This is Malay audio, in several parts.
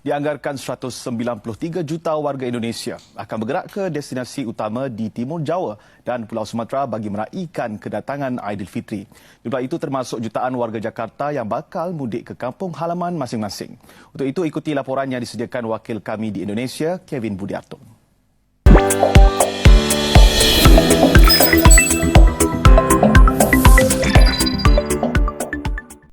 Dianggarkan 193 juta warga Indonesia akan bergerak ke destinasi utama di Timur Jawa dan Pulau Sumatera bagi meraihkan kedatangan Aidilfitri. Jumlah itu termasuk jutaan warga Jakarta yang bakal mudik ke kampung halaman masing-masing. Untuk itu, ikuti laporan yang disediakan wakil kami di Indonesia, Kevin Budiarto.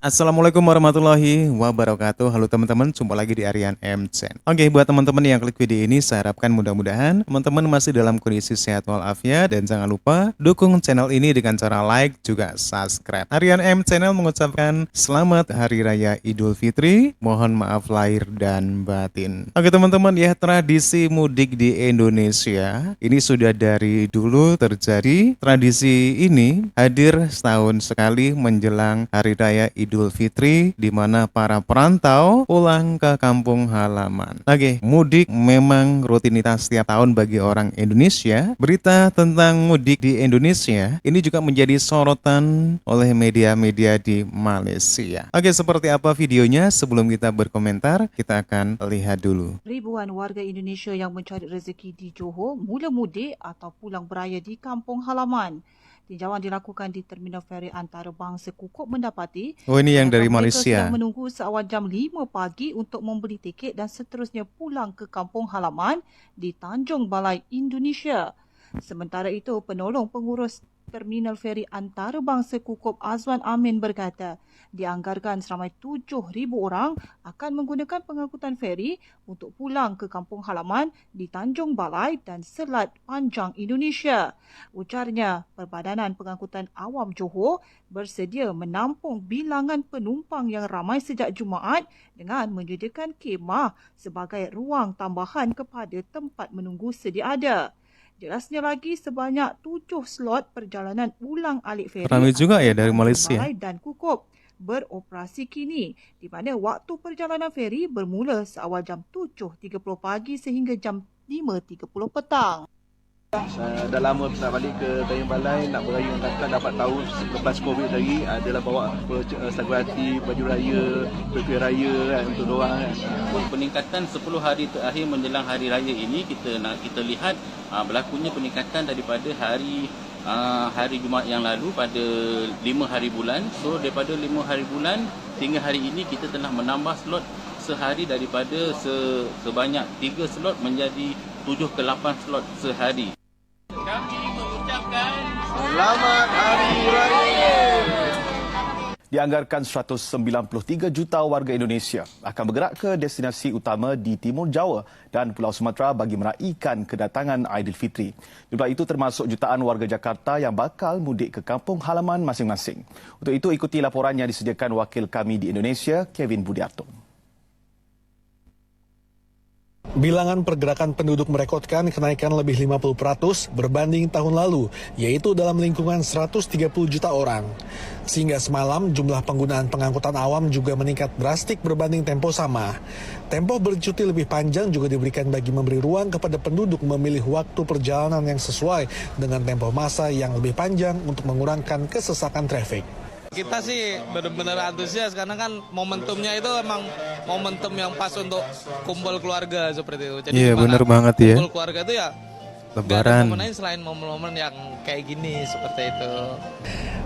Assalamualaikum warahmatullahi wabarakatuh. Halo teman-teman, jumpa lagi di Aryan M Channel. Oke, buat teman-teman yang klik video ini, saya harapkan mudah-mudahan teman-teman masih dalam kondisi sehat walafiat, dan jangan lupa dukung channel ini dengan cara like juga subscribe. Aryan M Channel mengucapkan selamat Hari Raya Idul Fitri. Mohon maaf lahir dan batin. Oke teman-teman ya, tradisi mudik di Indonesia ini sudah dari dulu terjadi. Tradisi ini hadir setahun sekali menjelang Hari Raya Idul Fitri, di mana para perantau pulang ke kampung halaman. Oke, mudik memang rutinitas setiap tahun bagi orang Indonesia. Berita tentang mudik di Indonesia ini juga menjadi sorotan oleh media-media di Malaysia. Oke, seperti apa videonya? Sebelum kita berkomentar, kita akan lihat dulu. Ribuan warga Indonesia yang mencari rezeki di Johor mula mudik atau pulang beraya di kampung halaman. Tinjauan dilakukan di Terminal Feri Antarabangsa Kukup mendapati ini yang dari mereka Malaysia sedang menunggu seawal jam 5 pagi untuk membeli tiket dan seterusnya pulang ke kampung halaman di Tanjung Balai, Indonesia. Sementara itu, penolong pengurus Terminal Feri Antarabangsa Kukup Azwan Amin berkata, dianggarkan seramai 7,000 orang akan menggunakan pengangkutan feri untuk pulang ke kampung halaman di Tanjung Balai dan Selat Panjang, Indonesia. Ujarnya, Perbadanan Pengangkutan Awam Johor bersedia menampung bilangan penumpang yang ramai sejak Jumaat dengan menyediakan khemah sebagai ruang tambahan kepada tempat menunggu sedia ada. Jelasnya lagi, sebanyak 7 slot perjalanan ulang-alik feri ramai juga ya dari Malaysia dan Kukup beroperasi kini, di mana waktu perjalanan feri bermula seawal jam 7.30 pagi sehingga jam 5.30 petang. Dah lama nak balik ke Tanjung Balai, nak beraya dengan kakak, dapat tahu lepas COVID lagi adalah bawa sagu hati, baju raya, kuih raya kan, untuk diorang kan. Peningkatan 10 hari terakhir menjelang hari raya ini kita lihat berlakunya peningkatan daripada hari Jumaat yang lalu pada 5 hari bulan. So daripada 5 hari bulan hingga hari ini kita telah menambah slot sehari daripada sebanyak 3 slot menjadi 7 ke 8 slot sehari. Kami mengucapkan Selamat Hari Raya. Dianggarkan 193 juta warga Indonesia akan bergerak ke destinasi utama di Timur Jawa dan Pulau Sumatera bagi meraihkan kedatangan Aidilfitri. Jumlah itu termasuk jutaan warga Jakarta yang bakal mudik ke kampung halaman masing-masing. Untuk itu, ikuti laporan yang disediakan wakil kami di Indonesia, Kevin Budiarto. Bilangan pergerakan penduduk merekodkan kenaikan lebih 50% berbanding tahun lalu, yaitu dalam lingkungan 130 juta orang. Sehingga semalam, jumlah penggunaan pengangkutan awam juga meningkat drastik berbanding tempo sama. Tempo bercuti lebih panjang juga diberikan bagi memberi ruang kepada penduduk memilih waktu perjalanan yang sesuai dengan tempo masa yang lebih panjang untuk mengurangkan kesesakan trafik. Kita sih benar-benar antusias karena kan momentumnya itu emang momentum yang pas untuk kumpul keluarga seperti itu. Jadi iya benar banget ya. Kumpul keluarga itu ya Lebaran. momen lain selain momen-momen yang kayak gini seperti itu.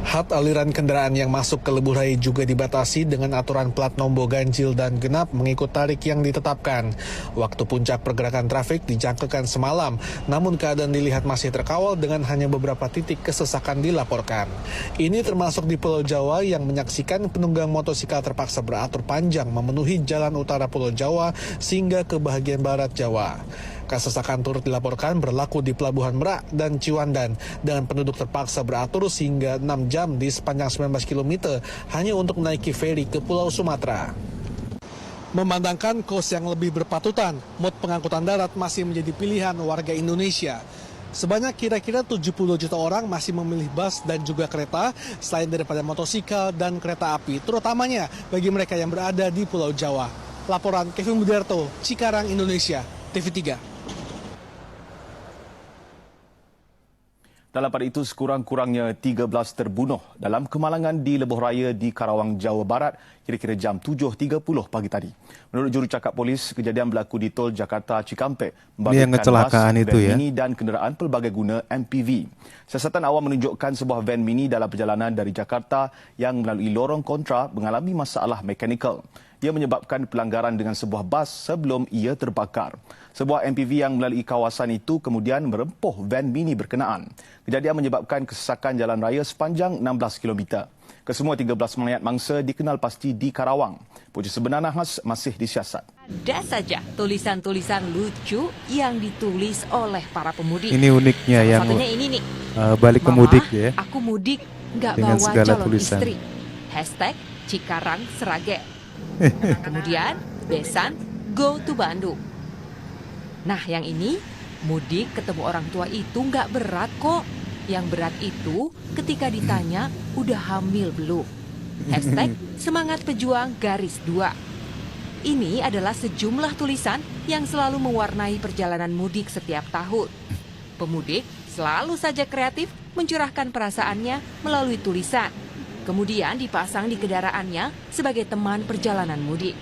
Hak aliran kendaraan yang masuk ke Lebuh Raya juga dibatasi dengan aturan plat nombor ganjil dan genap mengikut tarikh yang ditetapkan. Waktu puncak pergerakan trafik dijangkakan semalam, namun keadaan dilihat masih terkawal dengan hanya beberapa titik kesesakan dilaporkan. Ini termasuk di Pulau Jawa yang menyaksikan penunggang motosikal terpaksa beratur panjang memenuhi jalan utara Pulau Jawa sehingga ke bagian barat Jawa. Kesesakan turut dilaporkan berlaku di Pelabuhan Merak dan Ciwandan dengan penduduk terpaksa beratur sehingga 6 jam di sepanjang 19 km hanya untuk menaiki feri ke Pulau Sumatera. Memandangkan kos yang lebih berpatutan, mod pengangkutan darat masih menjadi pilihan warga Indonesia. Sebanyak kira-kira 70 juta orang masih memilih bus dan juga kereta selain daripada motosikal dan kereta api, terutamanya bagi mereka yang berada di Pulau Jawa. Laporan Kevin Budiarto, Cikarang, Indonesia, TV3. Dalam pada itu, sekurang-kurangnya 13 terbunuh dalam kemalangan di Lebuh Raya di Karawang, Jawa Barat kira-kira jam 7.30 pagi tadi. Menurut jurucakap polis, kejadian berlaku di Tol Jakarta Cikampek Ini yang kecelakaan itu van ya. mini dan kenderaan pelbagai guna MPV. Siasatan awal menunjukkan sebuah van mini dalam perjalanan dari Jakarta yang melalui lorong kontra mengalami masalah mekanikal. Ia menyebabkan pelanggaran dengan sebuah bas sebelum ia terbakar. Sebuah MPV yang melalui kawasan itu kemudian merempuh van mini berkenaan. Kejadian menyebabkan kesesakan jalan raya sepanjang 16 km. Kesemua 13 mayat mangsa dikenal pasti di Karawang. Punca sebenar nahas masih disiasat. Ada saja tulisan-tulisan lucu yang ditulis oleh para pemudik. Ini uniknya Salah yang satunya ini nih. balik ke Mama, mudik ya. aku mudik nggak Dengan bawa segala calon tulisan. istri. Hashtag Cikarang Sragen. Kemudian Besan go to Bandung. Nah yang ini mudik ketemu orang tua itu nggak berat kok. Yang berat itu ketika ditanya udah hamil belum. Hashtag Semangat Pejuang garis 2. Ini adalah sejumlah tulisan yang selalu mewarnai perjalanan mudik setiap tahun. Pemudik selalu saja kreatif mencurahkan perasaannya melalui tulisan. Kemudian dipasang di kendaraannya sebagai teman perjalanan mudik.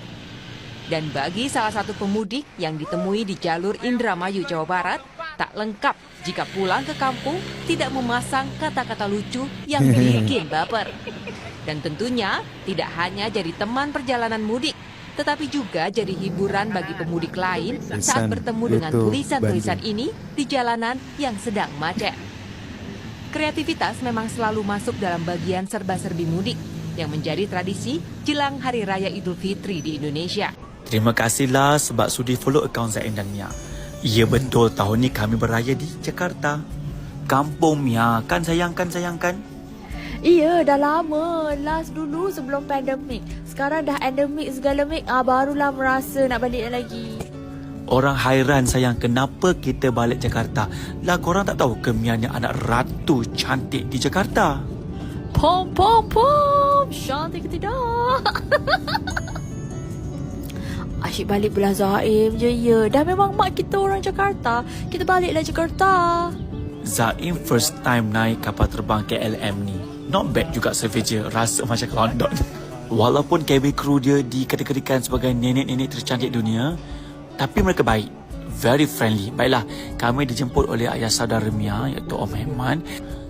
Dan bagi salah satu pemudik yang ditemui di jalur Indramayu, Jawa Barat, tak lengkap jika pulang ke kampung tidak memasang kata-kata lucu yang bikin baper. Dan tentunya tidak hanya jadi teman perjalanan mudik, tetapi juga jadi hiburan bagi pemudik lain saat bertemu dengan itu tulisan-tulisan Bandung. ini di jalanan yang sedang macet. Kreativitas memang selalu masuk dalam bagian serba-serbi mudik yang menjadi tradisi jelang Hari Raya Idul Fitri di Indonesia. Terima kasihlah sebab sudi follow akaun Zain dan Mia. Ya betul, tahun ni kami beraya di Jakarta. Kampung Mia, kan sayangkan. Iya, dah lama. Last dulu sebelum pandemik. Sekarang dah endemik segala mik. Barulah merasa nak balik lagi. Orang hairan sayang kenapa kita balik Jakarta. Lah korang tak tahu ke Mia ni anak ratu cantik di Jakarta. Pom, pom, pom. Cantik ke tidak? Asyik balik belah Zaim je, ya. Dah memang mak kita orang Jakarta. Kita baliklah Jakarta. Zaim first time naik kapal terbang KLM ni. Not bad juga survey je, rasa macam ke London. Walaupun cabin crew dia dikategorikan sebagai nenek-nenek tercantik dunia, tapi mereka baik, very friendly. Baiklah, kami dijemput oleh ayah saudara Mia, iaitu Om Heman.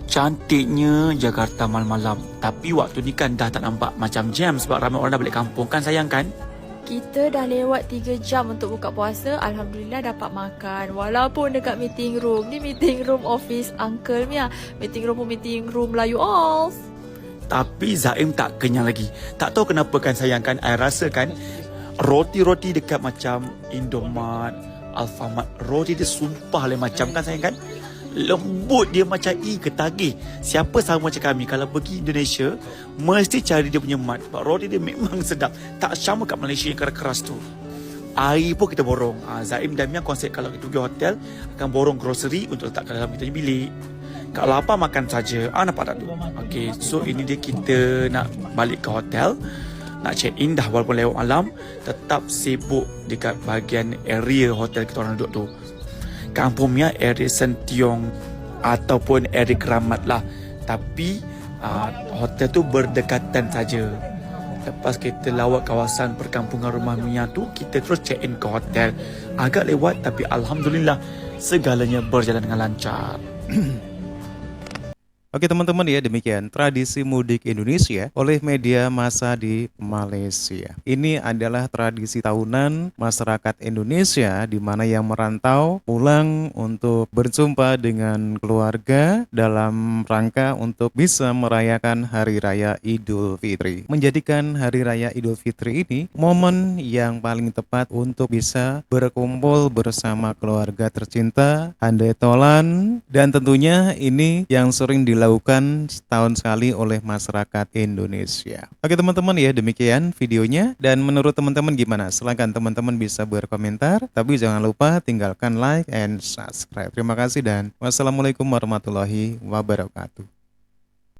Cantiknya Jakarta malam-malam. Tapi waktu ni kan dah tak nampak macam jam sebab ramai orang dah balik kampung kan sayang kan? Kita dah lewat 3 jam untuk buka puasa. Alhamdulillah dapat makan. Walaupun dekat meeting room. Ni meeting room office Uncle Mia. Meeting room Melayu Alls. Tapi Zaim tak kenyang lagi. Tak tahu kenapa kan sayang kan? I rasa kan roti-roti dekat macam Indomaret, Alfamart, roti dia sumpah lain macam kan sayang kan? Lembut dia macam ketagih. Siapa sama macam kami kalau pergi Indonesia mesti cari dia punya mat. Sebab roti dia memang sedap. Tak sama kat Malaysia yang keras-keras tu. Air pun kita borong. Zaim dan Mia konsep kalau kita pergi hotel akan borong grocery untuk letak dalam kita punya bilik. Kalau lapar makan saja. Nampak tak tu? Okay, so ini dia kita nak balik ke hotel. Nak check in dah walaupun lewat malam. Tetap sibuk dekat bahagian area hotel kita orang duduk tu. Kampung Mia area Sentiong ataupun area Keramat lah. Tapi hotel tu berdekatan saja. Lepas kita lawat kawasan perkampungan rumah Mia tu, kita terus check in ke hotel. Agak lewat tapi Alhamdulillah segalanya berjalan dengan lancar. Oke teman-teman ya, demikian tradisi mudik Indonesia oleh media massa di Malaysia. Ini adalah tradisi tahunan masyarakat Indonesia di mana yang merantau pulang untuk berjumpa dengan keluarga dalam rangka untuk bisa merayakan Hari Raya Idul Fitri. Menjadikan Hari Raya Idul Fitri ini momen yang paling tepat untuk bisa berkumpul bersama keluarga tercinta, handai tolan, dan tentunya ini yang sering dilakukan setahun sekali oleh masyarakat Indonesia. Oke teman-teman ya, demikian videonya. Dan menurut teman-teman gimana? Silahkan teman-teman bisa berkomentar. Tapi jangan lupa tinggalkan like and subscribe. Terima kasih dan wassalamualaikum warahmatullahi wabarakatuh.